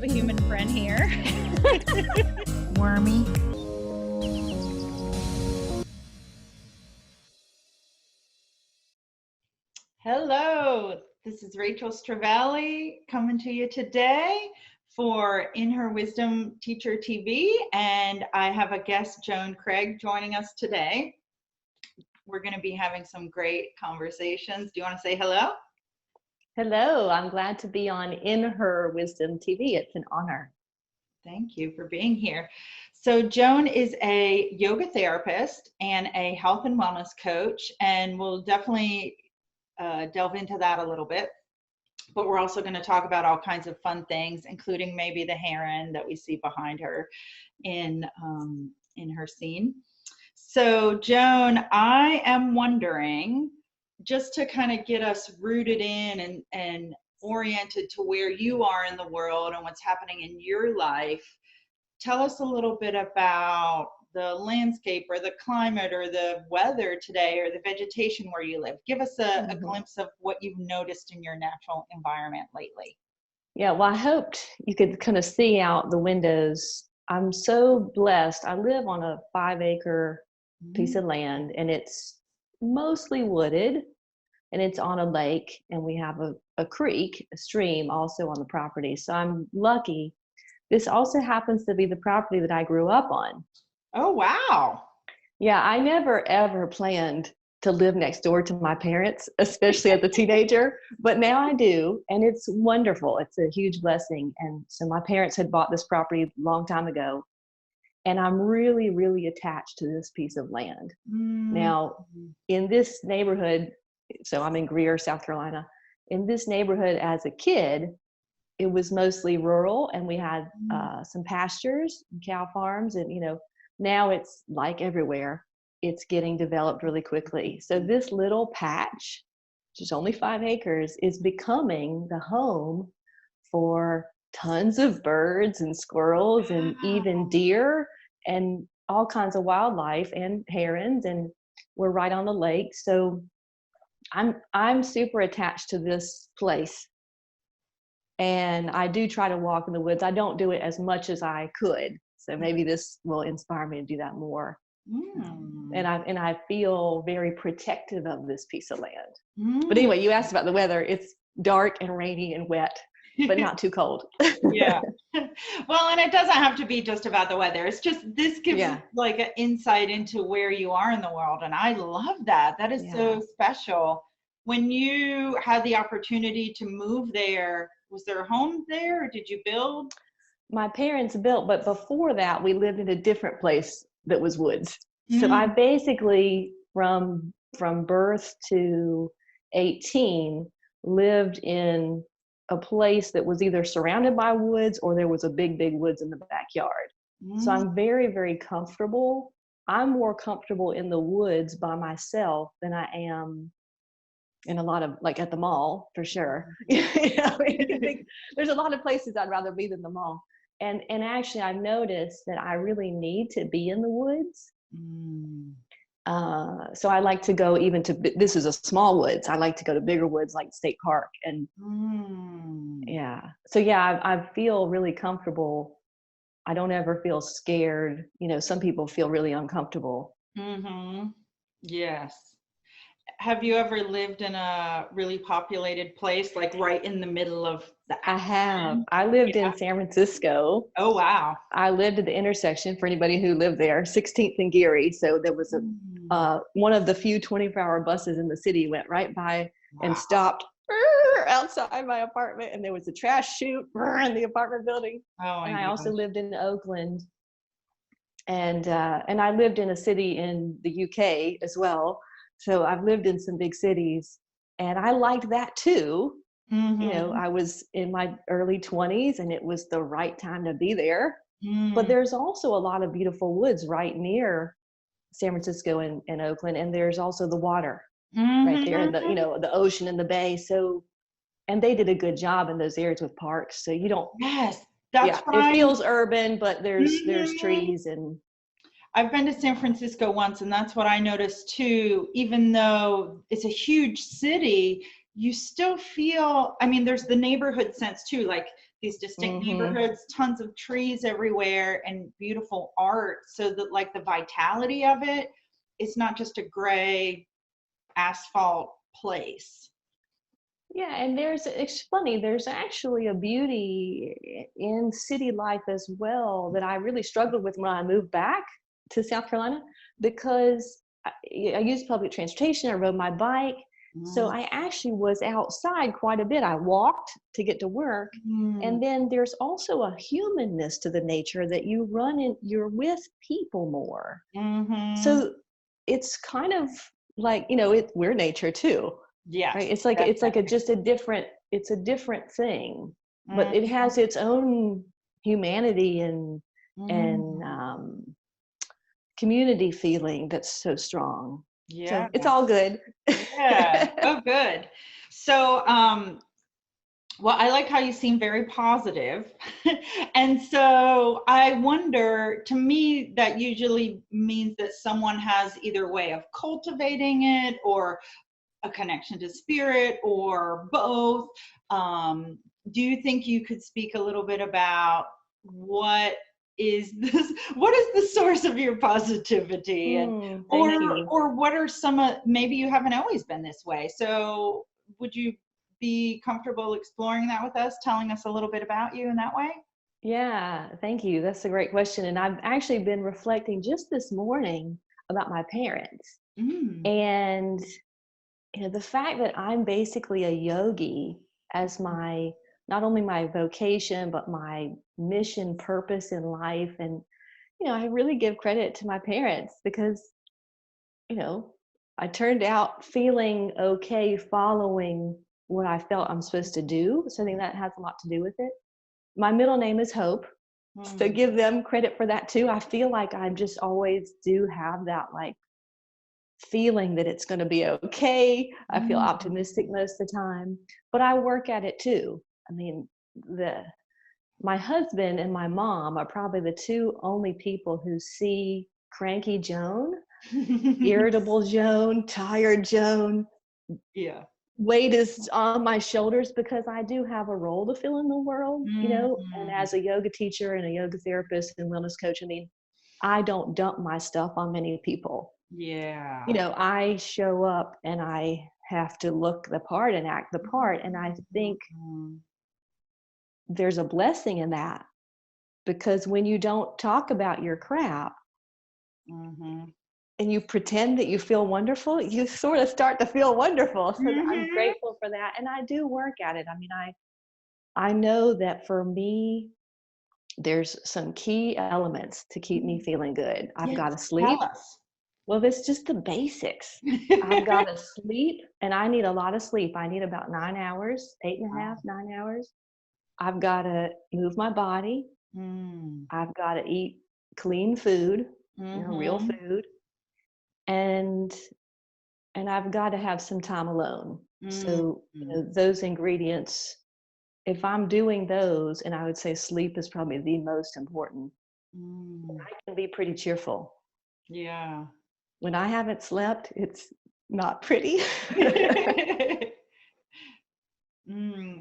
have a human friend here. Wormy. Hello, this is Rachel Stravelli coming to you today for In Her Wisdom Teacher TV, and I have a guest, Joan Craig, joining us today. We're going to be having some great conversations. Do you want to say hello? Hello, I'm glad to be on In Her Wisdom TV. It's an honor. Thank you for being here. So Joan is a yoga therapist and a health and wellness coach, and we'll definitely delve into that a little bit. But we're also going to talk about all kinds of fun things, including maybe the heron that we see behind her in her scene. So Joan, I am wondering, just to kind of get us rooted in and oriented to where you are in the world and what's happening in your life, tell us a little bit about the landscape or the climate or the weather today or the vegetation where you live. Give us a glimpse of what you've noticed in your natural environment lately. Yeah, well, I hoped you could kind of see out the windows. I'm so blessed. I live on a 5-acre piece of land, and it's mostly wooded, and it's on a lake, and we have a creek, a stream also on the property. So I'm lucky. This also happens to be the property that I grew up on. Oh, wow. Yeah, I never ever planned to live next door to my parents, especially as a teenager, but now I do, and it's wonderful. It's a huge blessing. And so my parents had bought this property a long time ago, and I'm really, really attached to this piece of land. Now, in this neighborhood, so I'm in Greer, South Carolina, in this neighborhood as a kid, it was mostly rural, and we had some pastures and cow farms, and now it's like everywhere, it's getting developed really quickly. So this little patch, which is only 5 acres, is becoming the home for tons of birds and squirrels and even deer and all kinds of wildlife and herons, and we're right on the lake. So I'm super attached to this place. And I do try to walk in the woods. I don't do it as much as I could. So maybe this will inspire me to do that more. And I feel very protective of this piece of land. But anyway, you asked about the weather. It's dark and rainy and wet, but not too cold. Yeah. Well, and it doesn't have to be just about the weather. It's just, this gives like an insight into where you are in the world. And I love that. That is so special. When you had the opportunity to move there, was there a home there or did you build? My parents built, but before that, we lived in a different place that was woods. So I basically, from birth to 18, lived in a place that was either surrounded by woods or there was a big, big woods in the backyard. So I'm very, very comfortable. I'm more comfortable in the woods by myself than I am in a lot of, like at the mall, for sure. There's a lot of places I'd rather be than the mall. And actually, I've noticed that I really need to be in the woods. So I like to go even to, this is a small woods. I like to go to bigger woods like State Park. And so I feel really comfortable. I don't ever feel scared. Some people feel really uncomfortable. Yes. Have you ever lived in a really populated place, like right in the middle of the action? I have. I lived in San Francisco. Oh, wow. I lived at the intersection, for anybody who lived there, 16th and Geary. So there was one of the few 24-hour buses in the city went right by and stopped outside my apartment, and there was a trash chute in the apartment building. And I also lived in Oakland, and I lived in a city in the UK as well. So I've lived in some big cities, and I liked that too. I was in my early 20s, and it was the right time to be there. But there's also a lot of beautiful woods right near San Francisco and Oakland, and there's also the water right there, and the ocean and the bay. So, and they did a good job in those areas with parks. So you don't. Yes, that's right. It feels urban, but there's trees and. I've been to San Francisco once, and that's what I noticed too. Even though it's a huge city, you still feel, there's the neighborhood sense too. Like these distinct Mm-hmm. neighborhoods, tons of trees everywhere, and beautiful art. So that like the vitality of it, it's not just a gray asphalt place. Yeah, and it's funny, there's actually a beauty in city life as well that I really struggled with when I moved back to South Carolina, because I used public transportation, I rode my bike. So I actually was outside quite a bit. I walked to get to work. Mm. And then there's also a humanness to the nature that you're with people more. Mm-hmm. So it's kind of like, we're nature too. Yes, Right, it's like definitely. it's a different thing, but it Mm-hmm. has its own humanity and Mm-hmm. community feeling that's so strong. Yeah. So it's all good. Yeah. Oh, good. So, well, I like how you seem very positive. And so I wonder, to me, that usually means that someone has either way of cultivating it or a connection to spirit or both. Do you think you could speak a little bit about what what is the source of your positivity, and Thank you. or what are some maybe you haven't always been this way, so would you be comfortable exploring that with us, telling us a little bit about you in that way? Yeah, thank you. That's a great question. And I've actually been reflecting just this morning about my parents. Mm. And the fact that I'm basically a yogi as my not only my vocation but my mission purpose in life. And I really give credit to my parents because you know I turned out feeling okay following what I felt I'm supposed to do. So I think that has a lot to do with it. My middle name is Hope, so Mm. give them credit for that too. I feel like I just always do have that, like, feeling that it's going to be okay. I feel Mm. optimistic most of the time, but I work at it too. I mean, the my husband and my mom are probably the two only people who see cranky Joan, irritable Joan, tired Joan. Yeah. Weight is on my shoulders because I do have a role to fill in the world, and Mm. as a yoga teacher and a yoga therapist and wellness coach, I mean, I don't dump my stuff on many people. Yeah. I show up and I have to look the part and act the part. And I think Mm. there's a blessing in that because when you don't talk about your crap Mhm. and you pretend that you feel wonderful, you sort of start to feel wonderful. So I'm Mhm. grateful for that. And I do work at it. I mean, I know that for me, there's some key elements to keep me feeling good. I've got Yes, to tell sleep. us. Well, that's just the basics. I've got to sleep, and I need a lot of sleep. I need about 9 hours, eight and a half, Wow. 9 hours. I've got to move my body. Mm. I've got to eat clean food, real Mhm. food, and I've got to have some time alone. Mm. So those ingredients, if I'm doing those, and I would say sleep is probably the most important, Mm. I can be pretty cheerful. Yeah. When I haven't slept, it's not pretty.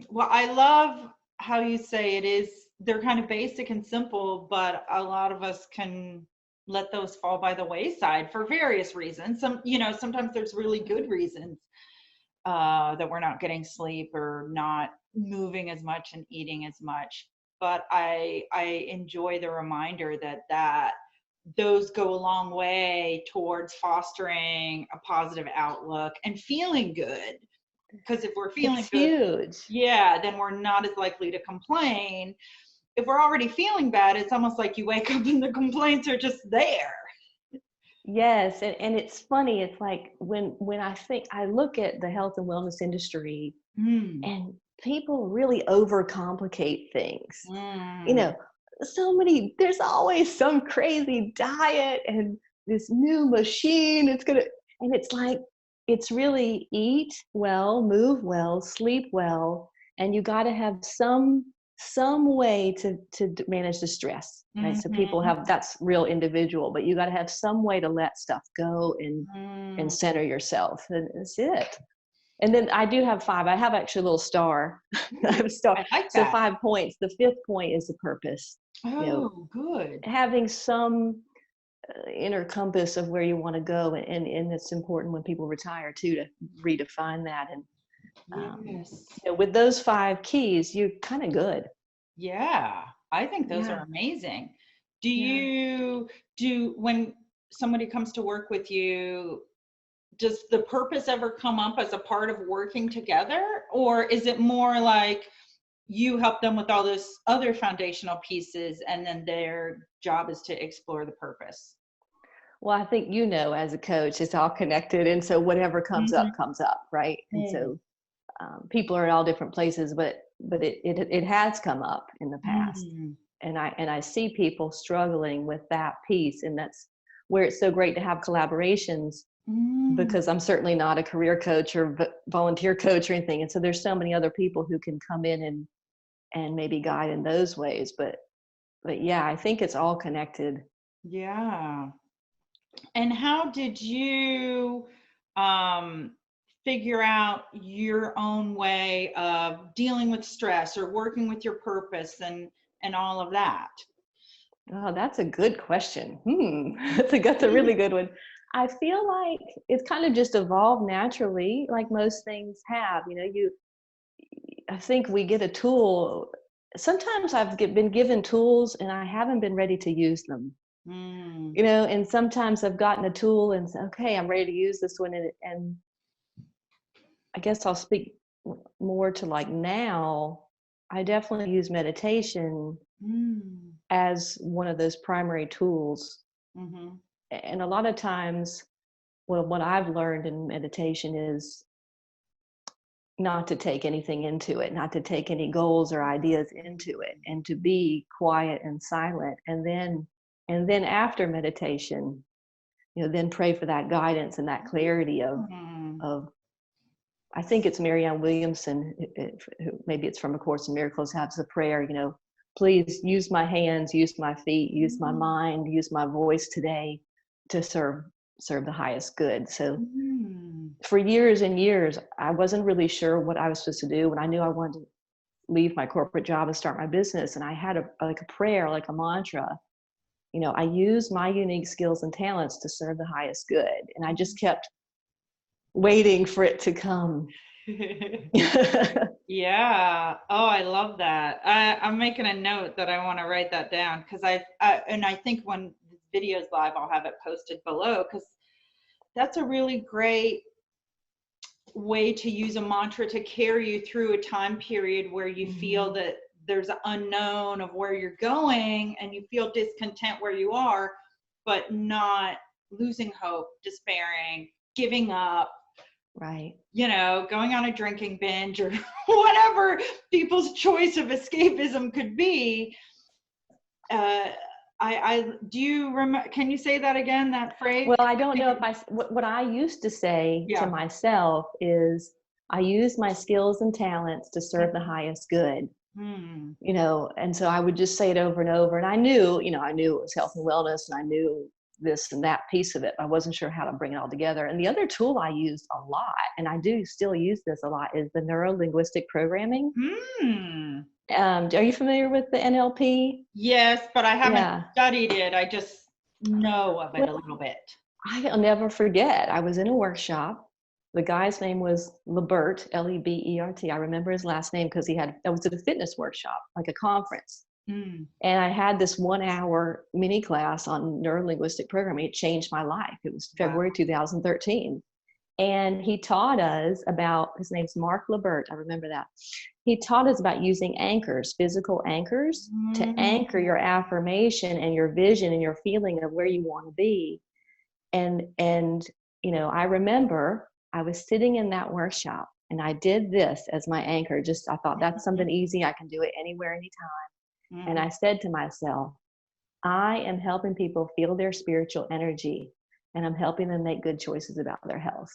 Well, I love how you say it is, they're kind of basic and simple, but a lot of us can let those fall by the wayside for various reasons. Sometimes there's really good reasons that we're not getting sleep or not moving as much and eating as much. But I enjoy the reminder that those go a long way towards fostering a positive outlook and feeling good. Because if we're feeling It's good, huge. yeah, then we're not as likely to complain. If we're already feeling bad, it's almost like you wake up and the complaints are just there. Yes, and it's funny. It's like when I look at the health and wellness industry, Mm. and people really overcomplicate things. You Mm. know, there's always some crazy diet and this new machine. And it's like, it's really eat well, move well, sleep well, and you got to have some way to manage the stress, right? So people Mhm. have, that's real individual, but you got to have some way to let stuff go and Mm. center yourself, and that's it. And then I do have 5. I have actually a little star. I have a star. I like So that. 5 points. The 5th point is the purpose. Oh, good. Having some inner compass of where you want to go, and it's important when people retire too to redefine that. And Yes. with those 5 keys, you're kind of good. Yeah, I think those Yeah. are amazing. When somebody comes to work with you, does the purpose ever come up as a part of working together, or is it more like you help them with all those other foundational pieces and then their job is to explore the purpose? Well, I think, as a coach, it's all connected. And so whatever comes up, right? And so people are at all different places, but it has come up in the past. And I see people struggling with that piece. And that's where it's so great to have collaborations, because I'm certainly not a career coach or volunteer coach or anything. And so there's so many other people who can come in and maybe guide in those ways. But yeah, I think it's all connected. Yeah. And how did you figure out your own way of dealing with stress or working with your purpose and all of that? Oh, that's a good question. That's a really good one. I feel like it's kind of just evolved naturally, like most things have. I think we get a tool. Sometimes I've been given tools and I haven't been ready to use them. And sometimes I've gotten a tool and said, okay, I'm ready to use this one. And I guess I'll speak more to like now. I definitely use meditation as one of those primary tools. And a lot of times, well, what I've learned in meditation is not to take anything into it, not to take any goals or ideas into it, and to be quiet and silent. And then after meditation, then pray for that guidance and that clarity of I think it's Marianne Williamson, who maybe it's from A Course in Miracles, has a prayer, please use my hands, use my feet, use my mind, use my voice today to serve the highest good. So for years and years, I wasn't really sure what I was supposed to do, and I knew I wanted to leave my corporate job and start my business. And I had a prayer, like a mantra, I use my unique skills and talents to serve the highest good. And I just kept waiting for it to come. Yeah. Oh, I love that. I'm making a note that I want to write that down, because I think when the video's live, I'll have it posted below, because that's a really great way to use a mantra to carry you through a time period where you feel that there's an unknown of where you're going and you feel discontent where you are, but not losing hope, despairing, giving up. Right. Going on a drinking binge or whatever people's choice of escapism could be. Do you remember? Can you say that again, that phrase? Well, I don't know if what I used to say to myself is, I use my skills and talents to serve the highest good. And so I would just say it over and over. And I knew it was health and wellness, and I knew this and that piece of it. I wasn't sure how to bring it all together. And the other tool I used a lot, and I do still use this a lot, is the neuro-linguistic programming. Are you familiar with the NLP? Yes, but I haven't studied it. I just know of it a little bit. I'll never forget. I was in a workshop. The guy's name was Lebert, Lebert. I remember his last name because that was at a fitness workshop, like a conference. And I had this 1-hour mini class on neuro-linguistic programming. It changed my life. It was February 2013. And he taught us about, his name's Mark Lebert, I remember that. He taught us about using anchors, physical anchors, to anchor your affirmation and your vision and your feeling of where you want to be. And I remember I was sitting in that workshop and I did this as my anchor. I thought, that's something easy. I can do it anywhere, anytime. And I said to myself, I am helping people feel their spiritual energy, and I'm helping them make good choices about their health.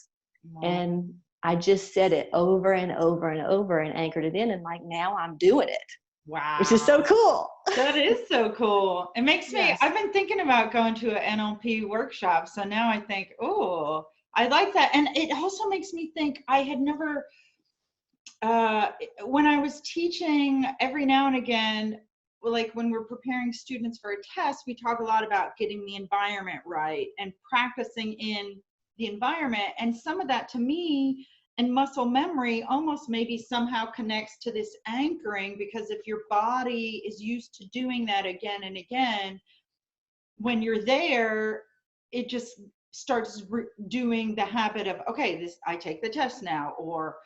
And I just said it over and over and over and anchored it in. And now I'm doing it. Wow. Which is so cool. That is so cool. It makes me, I've been thinking about going to an NLP workshop. So now I think, I like that. And it also makes me think I had never, when I was teaching every now and again, like when we're preparing students for a test, we talk a lot about getting the environment right and practicing in the environment. And some of that to me and muscle memory almost maybe somehow connects to this anchoring, because if your body is used to doing that again and again, when you're there, it just starts doing the habit of, okay, this, I take the test now, or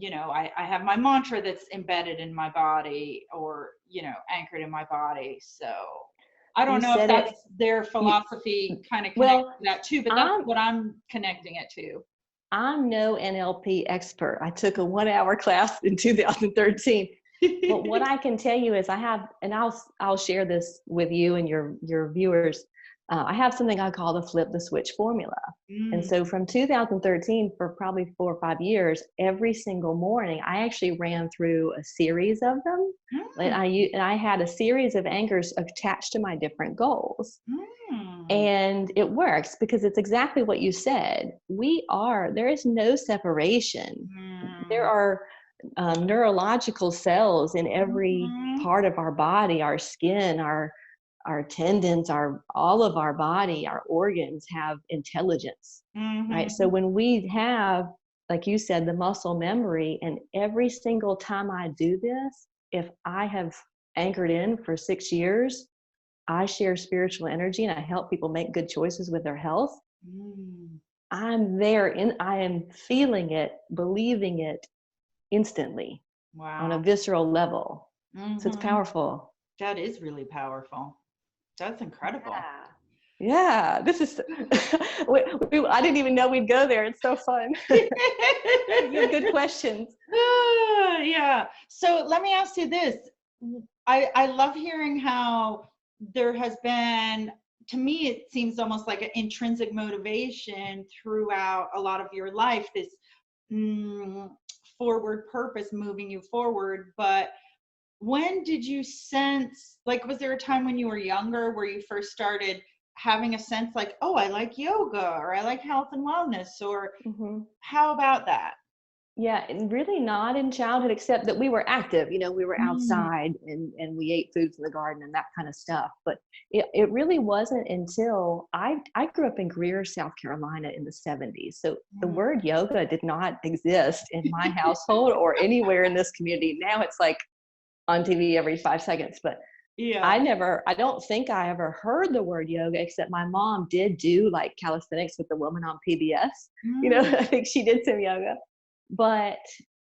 I have my mantra that's embedded in my body, or anchored in my body. So I don't You know if said it. that's their You, philosophy kind of connects well, to that too, but that's what I'm connecting it to. I'm no NLP expert. I took a 1-hour class in 2013. But what I can tell you is I have, and I'll share this with you and your viewers. I have something I call the flip the switch formula. And so from 2013 for probably 4 or 5 years, every single morning, I actually ran through a series of them. And I had a series of anchors attached to my different goals. And it works because it's exactly what you said. There is no separation. There are neurological cells in every part of our body, our skin, our tendons, all of our body, our organs have intelligence, right? So when we have, like you said, the muscle memory, and every single time I do this, if I have anchored in for 6 years, I share spiritual energy and I help people make good choices with their health. I'm there, I am feeling it, believing it instantly. Wow. On a visceral level. So it's powerful. That is really powerful. That's incredible. Yeah, this is, I didn't even know we'd go there. It's so fun. You have good questions. Yeah. So let me ask you this. I love hearing how there has been, to me, it seems almost like an intrinsic motivation throughout a lot of your life, this forward purpose moving you forward. But when did you sense, like, was there a time when you were younger where you first started having a sense like, oh, I like yoga, or I like health and wellness, or how about that? Yeah, and really not in childhood, except that we were active, we were outside and we ate foods in the garden and that kind of stuff. But it really wasn't until I grew up in Greer, South Carolina in the 70s. So the word yoga did not exist in my household or anywhere in this community. Now it's like on TV every 5 seconds. But I don't think I ever heard the word yoga, except my mom did do like calisthenics with the woman on PBS. I think she did some yoga. But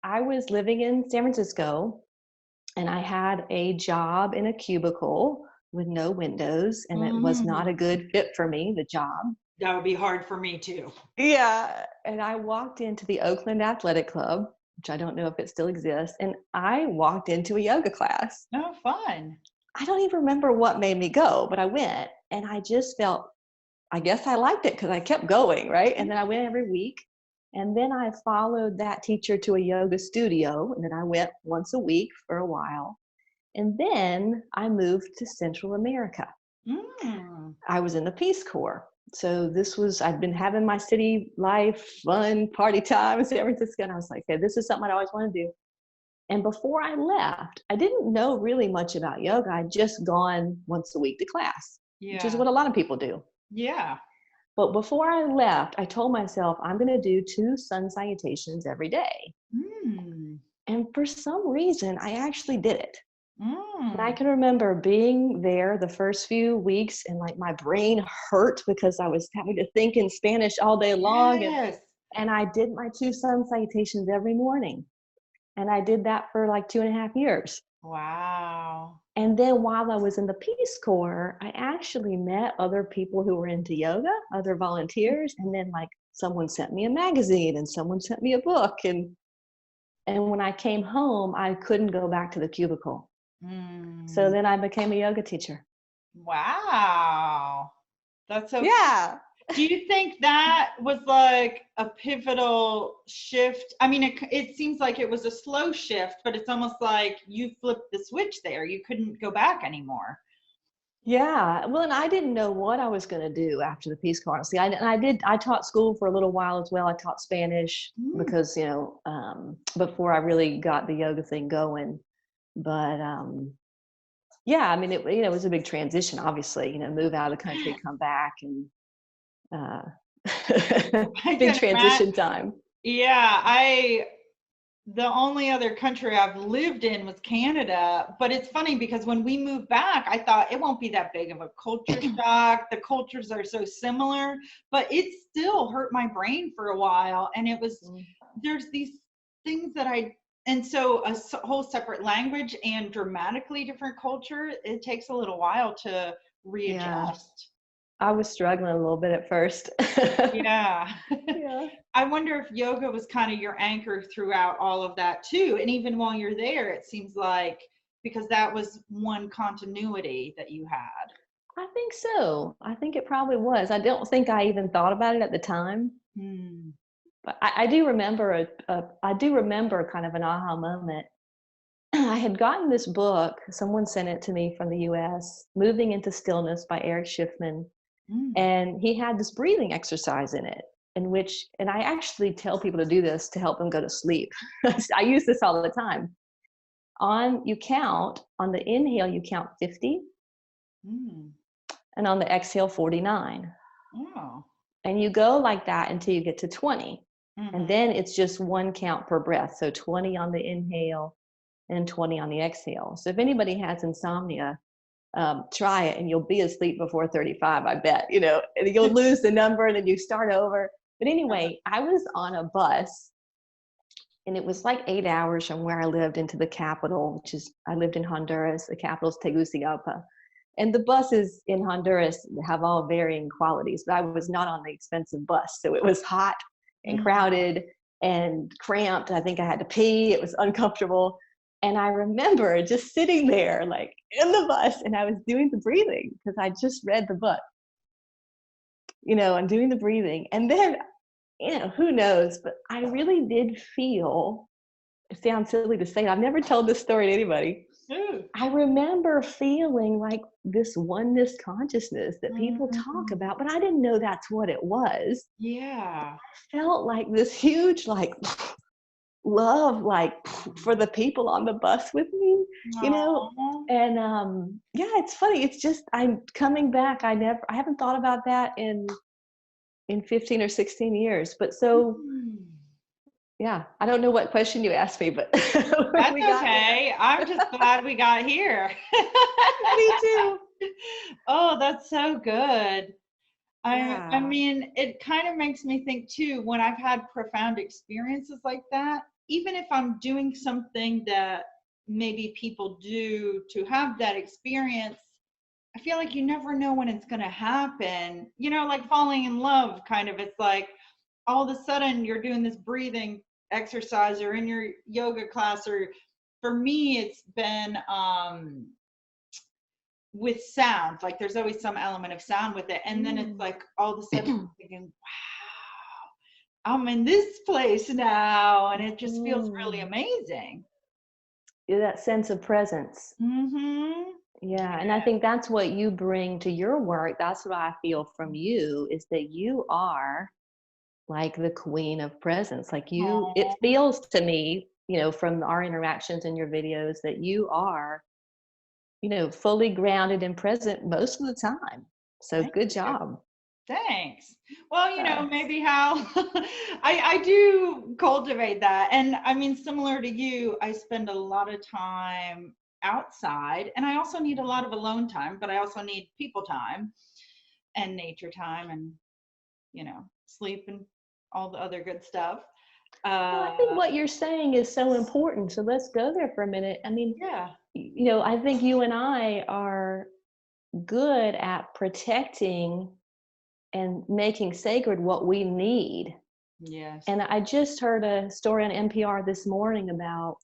I was living in San Francisco and I had a job in a cubicle with no windows, and it was not a good fit for me, the job. That would be hard for me too. Yeah. And I walked into the Oakland Athletic Club, which I don't know if it still exists. And I walked into a yoga class. Oh, fun. I don't even remember what made me go, but I went and I just felt, I guess I liked it because I kept going, right? And then I went every week. And then I followed that teacher to a yoga studio, and then I went once a week for a while. And then I moved to Central America. I was in the Peace Corps. So I'd been having my city life, fun, party time in San Francisco. And I was like, okay, this is something I always want to do. And before I left, I didn't know really much about yoga. I'd just gone once a week to class, which is what a lot of people do. Yeah. But before I left, I told myself I'm going to do 2 sun salutations every day. And for some reason, I actually did it. And I can remember being there the first few weeks and like my brain hurt because I was having to think in Spanish all day long. And I did my 2 sun salutations every morning. And I did that for like 2.5 years. Wow. And then while I was in the Peace Corps, I actually met other people who were into yoga, other volunteers. And then like someone sent me a magazine and someone sent me a book. And when I came home, I couldn't go back to the cubicle. So then I became a yoga teacher. Wow. That's so yeah. Do you think that was like a pivotal shift? I mean, it seems like it was a slow shift, but it's almost like you flipped the switch there. You couldn't go back anymore. Yeah. Well, and I didn't know what I was going to do after the Peace Corps. Honestly, I taught school for a little while as well. I taught Spanish Mm. because, before I really got the yoga thing going. But yeah, I mean, it was a big transition, obviously, move out of the country, come back, and uh, I big can imagine. transition time. Yeah, the only other country I've lived in was Canada. But it's funny because when we moved back, I thought it won't be that big of a culture shock. The cultures are so similar, but it still hurt my brain for a while. And there's these things and so whole separate language and dramatically different culture, it takes a little while to Yeah, readjust. I was struggling a little bit at first. Yeah. Yeah. I wonder if yoga was kind of your anchor throughout all of that too. And even while you're there, it seems like because that was one continuity that you had. I think so. I think it probably was. I don't think I even thought about it at the time, Hmm. but I do remember I do remember kind of an aha moment. I had gotten this book. Someone sent it to me from the U.S. Moving into Stillness by Eric Schiffman, Mm. and he had this breathing exercise in it. And I actually tell people to do this to help them go to sleep. I use this all the time. On the inhale, you count 50, Mm. and on the exhale, 49. Oh. And you go like that until you get to 20. And Mm-hmm. then it's just one count per breath. So 20 on the inhale and 20 on the exhale. So if anybody has insomnia, try it and you'll be asleep before 35, I bet, and you'll lose the number and then you start over. But anyway, I was on a bus and it was like 8 hours from where I lived into the capital, I lived in Honduras. The capital is Tegucigalpa. And the buses in Honduras have all varying qualities, but I was not on the expensive bus. So it was hot and Mm. crowded and cramped. I think I had to pee. It was uncomfortable. And I remember just sitting there, like in the bus, and I was doing the breathing because I just read the book, I'm doing the breathing. And then, who knows, but I really did feel, it sounds silly to say, I've never told this story to anybody. Ooh. I remember feeling like this oneness consciousness that people talk Mm. about, but I didn't know that's what it was. Yeah. Felt like this huge, like, love, like, for the people on the bus with me, Aw. and yeah, it's funny. It's just, I'm coming back. I haven't thought about that in 15 or 16 years. But so, Mm. yeah, I don't know what question you asked me, but That's we got there. okay. I'm just glad we got here. Me too. Oh, that's so good. I Yeah. mean, it kind of makes me think too, when I've had profound experiences like that, even if I'm doing something that maybe people do to have that experience, I feel like you never know when it's going to happen. Like falling in love, kind of. It's like all of a sudden you're doing this breathing exercise or in your yoga class, or for me, it's been with sound. Like there's always some element of sound with it. And then it's Mm. like all of a sudden I'm thinking, wow, I'm in this place now. And it just feels really Mm. amazing. Yeah, that sense of presence. Mm-hmm. Yeah, and I think that's what you bring to your work. That's what I feel from you, is that you are like the queen of presence. Like, it Aw, feels to me, from our interactions in your videos, that you are, fully grounded and present most of the time. So thank good you. job. Thanks. Well, Yeah. maybe how I do cultivate that. And I mean, similar to you, I spend a lot of time outside and I also need a lot of alone time, but I also need people time and nature time and, sleep and all the other good stuff. Well, I think Uh, what you're saying is so important. So let's go there for a minute. I mean, yeah. I think you and I are good at protecting and making sacred what we need. Yes. And I just heard a story on NPR this morning about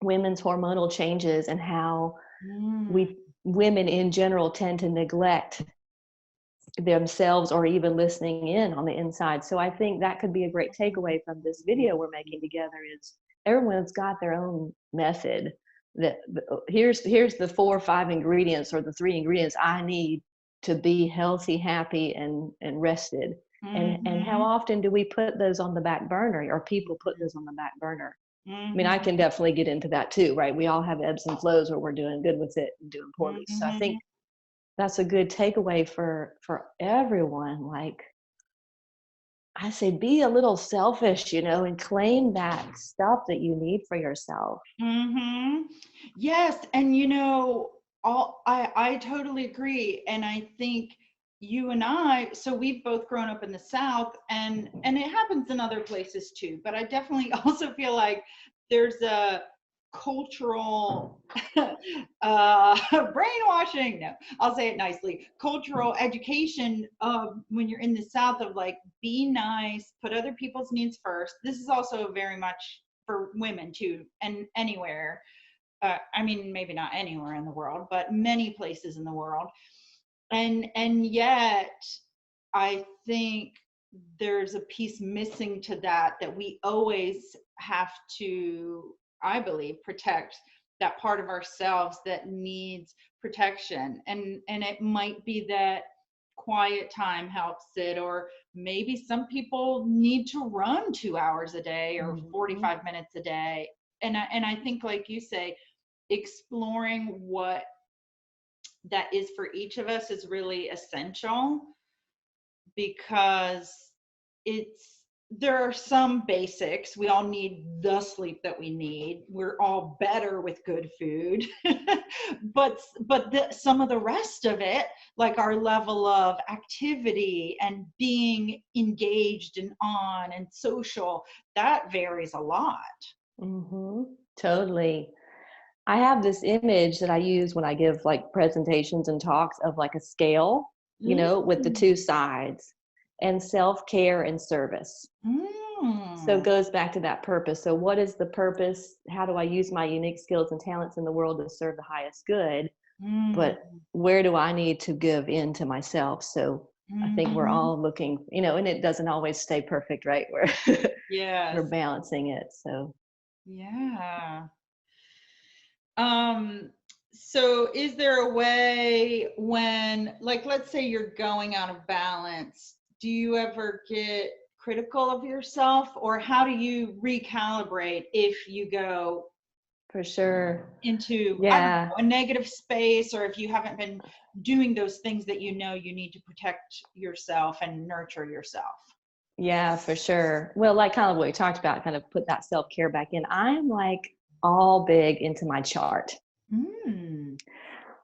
women's hormonal changes and how Mm. women in general tend to neglect themselves or even listening in on the inside. So I think that could be a great takeaway from this video we're making together, is everyone's got their own method here's the 4 or 5 ingredients or the 3 ingredients I need to be healthy, happy, and rested. And how often do we put those on the back burner, or people put those on the back burner? I mean, I can definitely get into that too, right? We all have ebbs and flows where we're doing good with it and doing poorly. So I think that's a good takeaway for everyone. Like I say, be a little selfish, and claim that stuff that you need for yourself. Yes, and I totally agree, and I think you and I, so we've both grown up in the South, and it happens in other places too, but I definitely also feel like there's a cultural brainwashing, no, I'll say it nicely, cultural education of when you're in the South of like, be nice, put other people's needs first. This is also very much for women too, and anywhere. I mean, maybe not anywhere in the world, but many places in the world. And yet, I think there's a piece missing to that we always have to, I believe, protect that part of ourselves that needs protection. And it might be that quiet time helps it, or maybe some people need to run 2 hours a day or 45 minutes a day. And I think, like you say, exploring what that is for each of us is really essential, because there are some basics. We all need the sleep that we need. We're all better with good food. but some of the rest of it, like our level of activity and being engaged and on and social, that varies a lot. Totally. I have this image that I use when I give like presentations and talks of like a scale, with the 2 sides, and self-care and service. So it goes back to that purpose. So what is the purpose? How do I use my unique skills and talents in the world to serve the highest good? But where do I need to give in to myself? So I think we're all looking, and it doesn't always stay perfect, right? We're balancing it. So yeah. So is there a way when, like, let's say you're going out of balance, do you ever get critical of yourself, or how do you recalibrate if you go for sure into I don't know, a negative space, or if you haven't been doing those things that you need to protect yourself and nurture yourself? Yeah, for sure. Well, like kind of what we talked about, kind of put that self-care back in. I'm like all big into my chart.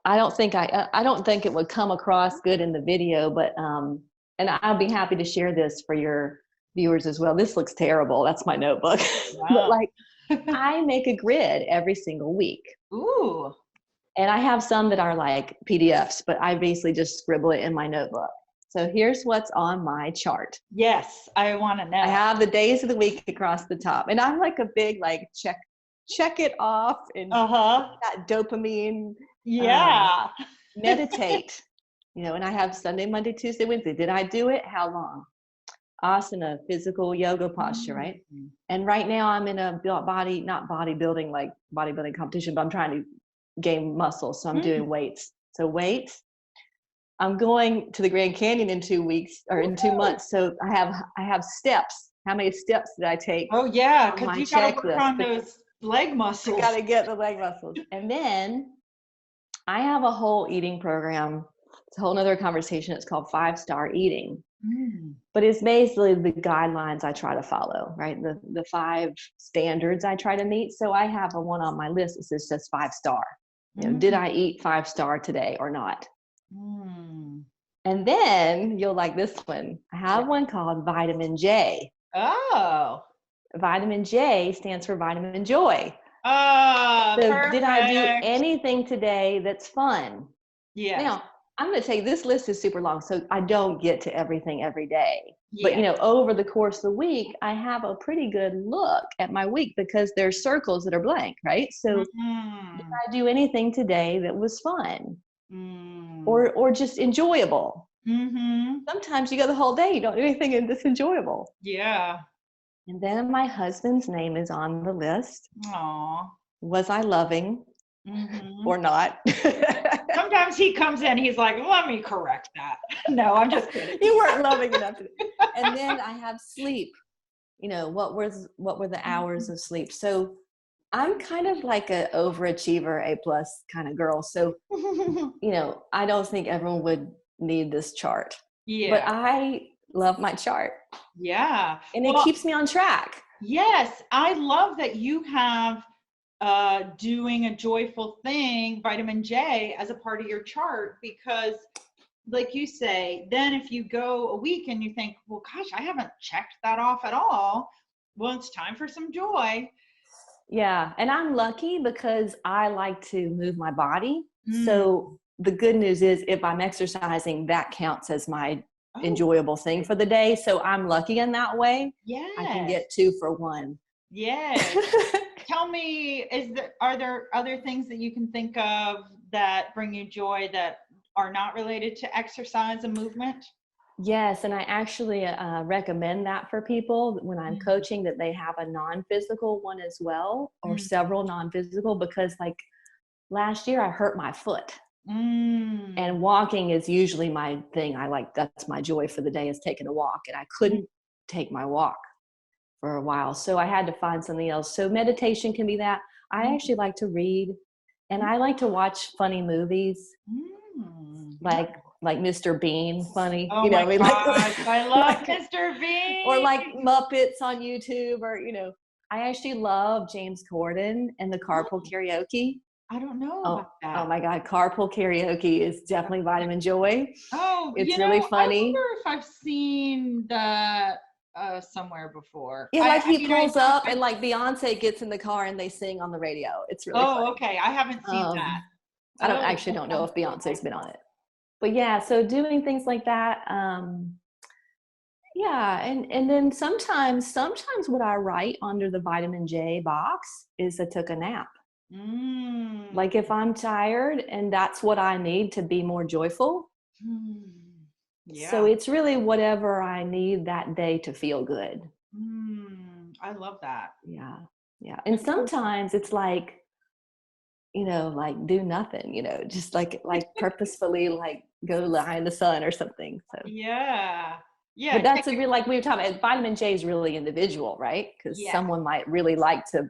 I don't think it would come across good in the video, but and I'll be happy to share this for your viewers as well. This looks terrible. That's my notebook. Wow. But like I make a grid every single week. Ooh. And I have some that are like PDFs, but I basically just scribble it in my notebook. So here's what's on my chart. Yes, I want to know. I have the days of the week across the top, and I'm like a big like check it off and that dopamine. Yeah. Meditate, and I have Sunday, Monday, Tuesday, Wednesday. Did I do it? How long? Asana, physical yoga posture, right? And right now I'm in a not bodybuilding, like bodybuilding competition, but I'm trying to gain muscle. So I'm doing weights. So weights. I'm going to the Grand Canyon in 2 weeks or in 2 months. So I have steps. How many steps did I take? Oh yeah, because you got to work on those leg muscles. I got to get the leg muscles. And then I have a whole eating program. It's a whole nother conversation. It's called 5-Star Eating. But it's basically the guidelines I try to follow, right? The 5 standards I try to meet. So I have a one on my list that says 5-star. Did I eat 5-star today or not? And then you'll like this one. I have one called Vitamin J. Oh. Vitamin J stands for vitamin joy. Oh, so perfect. Did I do anything today that's fun? Yeah. Now, I'm going to tell you, this list is super long, so I don't get to everything every day. Yeah. But, over the course of the week, I have a pretty good look at my week because there's circles that are blank, right? So did I do anything today that was fun or just enjoyable? Sometimes you go the whole day, you don't do anything and it's enjoyable. Yeah. And then my husband's name is on the list. Aww. Was I loving? Mhm. or not. Sometimes he comes in, he's like, let me correct that. No, I'm just kidding. You weren't loving enough. And then I have sleep. What were the hours of sleep? So I'm kind of like a overachiever, A+ kind of girl. So, I don't think everyone would need this chart, but Yeah. I love my chart Yeah. and it Well, keeps me on track. yes, I love that you have doing a joyful thing, vitamin J, as a part of your chart, because like you say, then if you go a week and you think, well, gosh, I haven't checked that off at all. Well, it's time for some joy. Yeah. And I'm lucky because I like to move my body. Mm. So the good news is if I'm exercising, that counts as my Oh, enjoyable thing for the day. So I'm lucky in that way. I can yes. get 2 for 1. Yes. Tell me, are there other things that you can think of that bring you joy that are not related to exercise and movement? Yes, and I actually recommend that for people when I'm Mm. coaching, that they have a non-physical one as well, or Mm. several non-physical, because like last year I hurt my foot, Mm. and walking is usually my thing. That's my joy for the day, is taking a walk, and I couldn't take my walk for a while, so I had to find something else. So meditation can be that. I Mm. actually like to read, and I like to watch funny movies, Mm. like Mr. Bean funny, Oh my like gosh, I love like Mr. or Bean. like Muppets on YouTube, or I actually love James Corden and the carpool Oh, karaoke. I don't know Oh, about oh that. my God, carpool karaoke is definitely vitamin joy. Oh, It's really I funny. wonder if I've seen that somewhere before. Yeah, I like he mean, I pulls know. up and like Beyonce gets in the car and they sing on the radio. It's really Oh, funny. okay. I haven't seen that. I don't Oh, actually that don't know sounds if really Beyonce's nice. been on it, but yeah. So doing things like that. Yeah, and then sometimes what I write under the vitamin J box is I took a nap. Mm. Like if I'm tired and that's what I need to be more joyful. Mm. So Yeah. it's really whatever I need that day to feel good. Mm. I love that. Yeah. Yeah. And That's so fun. sometimes it's like, like do nothing, just like purposefully like go lie in the sun or something. So, Yeah. but Yeah. that's a real, like we were talking about, vitamin J is really individual, right? Because Yeah. someone might really like to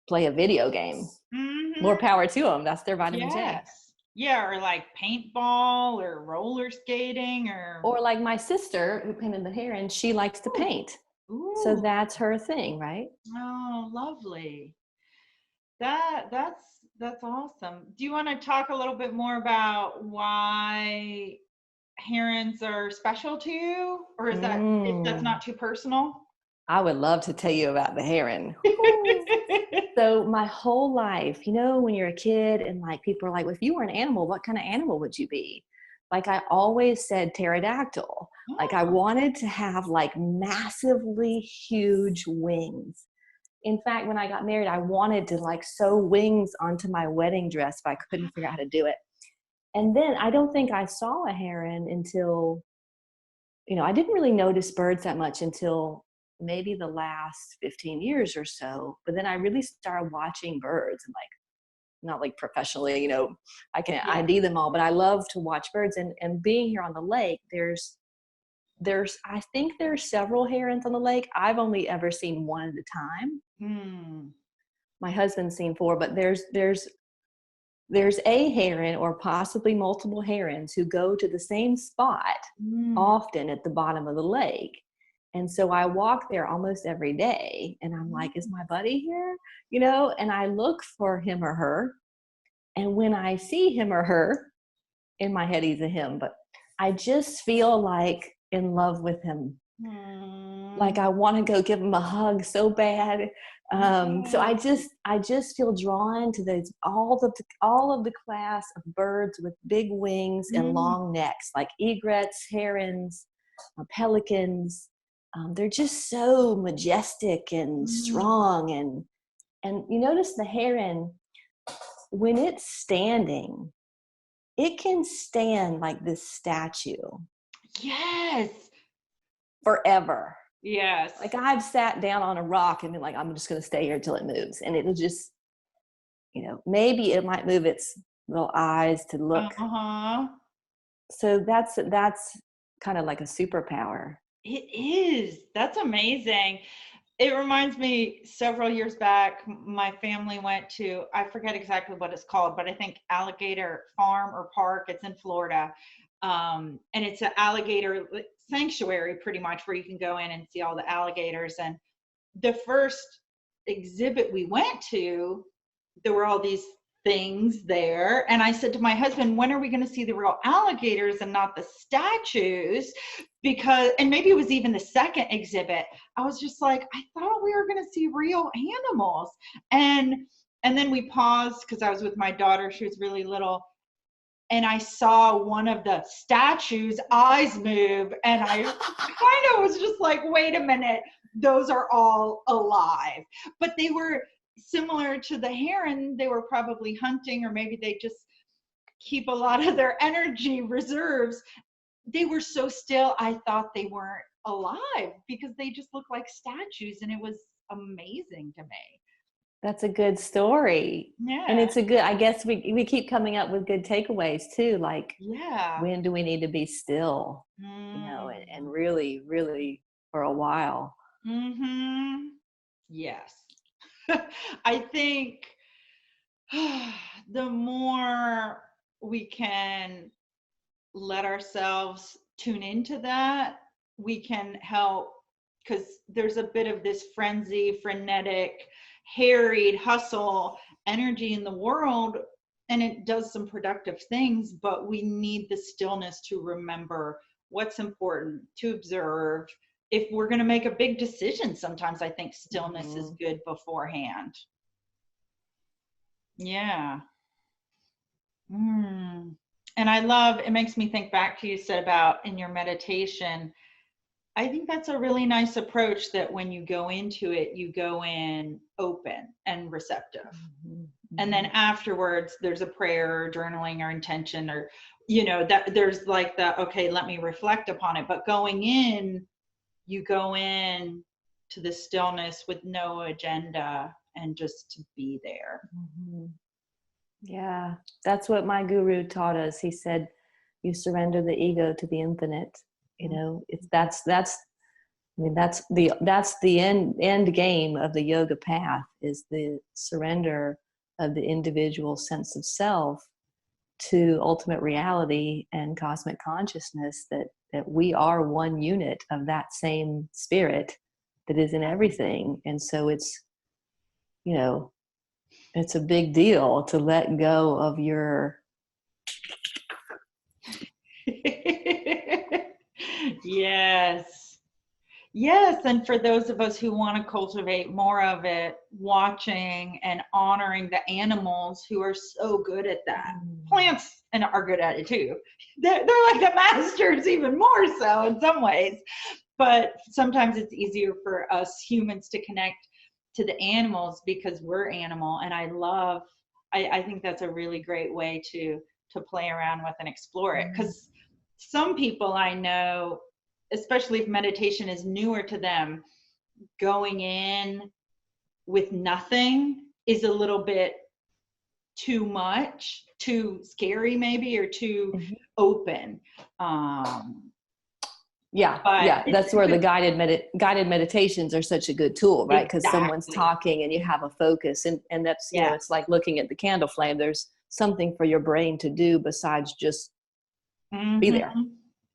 play a video game. Mm-hmm. More power to them. That's their vitamin J. Yes. Yeah, or like paintball or roller skating or Or like my sister who painted the hair, and she likes to ooh, paint. So ooh, that's her thing, right? oh, lovely. That's awesome. Do you want to talk a little bit more about why herons are special to you, or is that's Mm, not too personal? I would love to tell you about the heron. Woo. So my whole life, when you're a kid and like people are like, well, if you were an animal, what kind of animal would you be? Like I always said pterodactyl. Like I Oh, wanted to have like massively huge wings. In fact, when I got married, I wanted to like sew wings onto my wedding dress, but I couldn't figure out how to do it. And then I don't think I saw a heron until, I didn't really notice birds that much until maybe the last 15 years or so. But then I really started watching birds, and like, not like professionally, I can yeah. ID them all, but I love to watch birds. And being here on the lake, I think there's several herons on the lake. I've only ever seen one at a time. Hmm. My husband's seen 4, but there's a heron or possibly multiple herons who go to the same spot Hmm. often at the bottom of the lake. And so I walk there almost every day and I'm like, is my buddy here? And I look for him or her. And when I see him or her, in my head, he's a him, but I just feel like in love with him. Hmm. Like I want to go give him a hug so bad. So Yeah. I just feel drawn to those all of the class of birds with big wings and Hmm. long necks, like egrets, herons, pelicans. They're just so majestic and Hmm. strong, and you notice the heron, when it's standing, it can stand like this statue Yes. forever. Yes. Like I've sat down on a rock and been like, I'm just going to stay here till it moves. And it'll just, maybe it might move its little eyes to look. Uh-huh. So that's kind of like a superpower. It is. That's amazing. It reminds me, several years back, my family went to, I forget exactly what it's called, but I think Alligator Farm or Park. It's in Florida. And it's an alligator sanctuary pretty much, where you can go in and see all the alligators. And the first exhibit we went to, there were all these things there. And I said to my husband, when are we going to see the real alligators and not the statues? Because, and maybe it was even the second exhibit, I was just like, I thought we were going to see real animals. And then we paused because I was with my daughter. She was really little. And I saw one of the statues' eyes move. And I kind of was just like, wait a minute, those are all alive. But they were similar to the heron. They were probably hunting, or maybe they just keep a lot of their energy reserves. They were so still, I thought they weren't alive because they just looked like statues. And it was amazing to me. That's a good story. Yeah. And it's a good, I guess we keep coming up with good takeaways too. Like, yeah. When do we need to be still, and really, really for a while? Mm-hmm. Yes. I think the more we can let ourselves tune into that, we can help, because there's a bit of this frenetic, harried hustle energy in the world, and it does some productive things, but we need the stillness to remember what's important, to observe. If we're going to make a big decision, sometimes I think stillness is good beforehand. Yeah. And I love, it makes me think back to you said about in your meditation. I think that's a really nice approach, that when you go into it, you go in open and receptive. And then afterwards, there's a prayer or journaling or intention, or, that there's like the, okay, let me reflect upon it. But going in, you go in to the stillness with no agenda and just to be there. Yeah, that's what my guru taught us. He said, you surrender the ego to the infinite. That's the end game of the yoga path, is the surrender of the individual sense of self to ultimate reality and cosmic consciousness, that we are one unit of that same spirit that is in everything. And so it's a big deal to let go of your Yes. And for those of us who want to cultivate more of it, watching and honoring the animals who are so good at that. Plants and are good at it too. They're like the masters, even more so in some ways. But sometimes it's easier for us humans to connect to the animals because we're animal. And I think that's a really great way to play around with and explore it. Because some people I know, especially if meditation is newer to them, going in with nothing is a little bit too much, too scary maybe, or too open. That's where the guided meditations are such a good tool, right? Because someone's talking and you have a focus, and that's it's like looking at the candle flame. There's something for your brain to do besides just be there.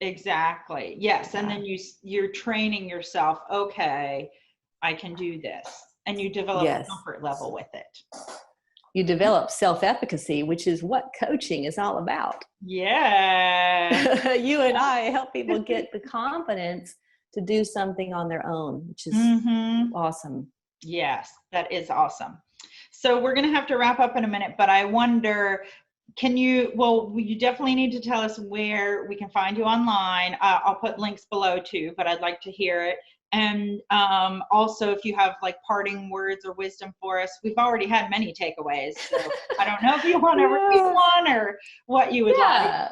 Exactly. Yes. And then you're training yourself, okay, I can do this. And you develop a comfort level with it. You develop self-efficacy, which is what coaching is all about. Yeah. You and I help people get the confidence to do something on their own, which is awesome. Yes, that is awesome. So we're going to have to wrap up in a minute, but I wonder, you definitely need to tell us where we can find you online. I'll put links below too, but I'd like to hear it. And also, if you have like parting words or wisdom for us. We've already had many takeaways, so I don't know if you want to repeat one or what you would like.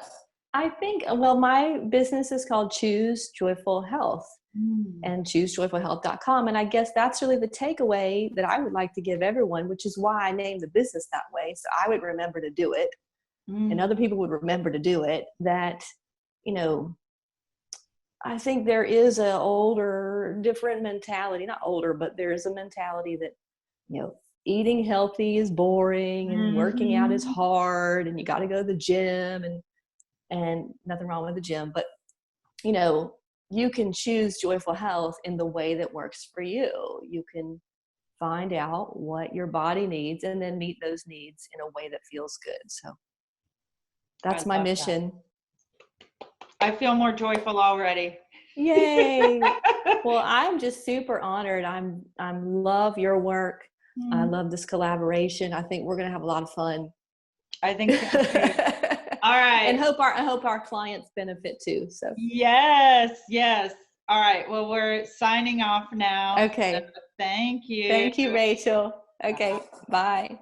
I think, my business is called Choose Joyful Health. and choosejoyfulhealth.com. And I guess that's really the takeaway that I would like to give everyone, which is why I named the business that way. So I would remember to do it, and other people would remember to do it. That, you know, I think there is a older, different mentality, not older, but there is a mentality that, you know, eating healthy is boring and working out is hard and you got to go to the gym, and nothing wrong with the gym, but, you know, you can choose joyful health in the way that works for you. You can find out what your body needs and then meet those needs in a way that feels good. So that's my mission. I feel more joyful already. Yay. Well, I'm just super honored. I love your work. I love this collaboration. I think we're going to have a lot of fun. I think so too. All right. And I hope our clients benefit too. So yes. All right. Well, we're signing off now. Okay. So thank you. Thank you, Rachel. Okay. Bye.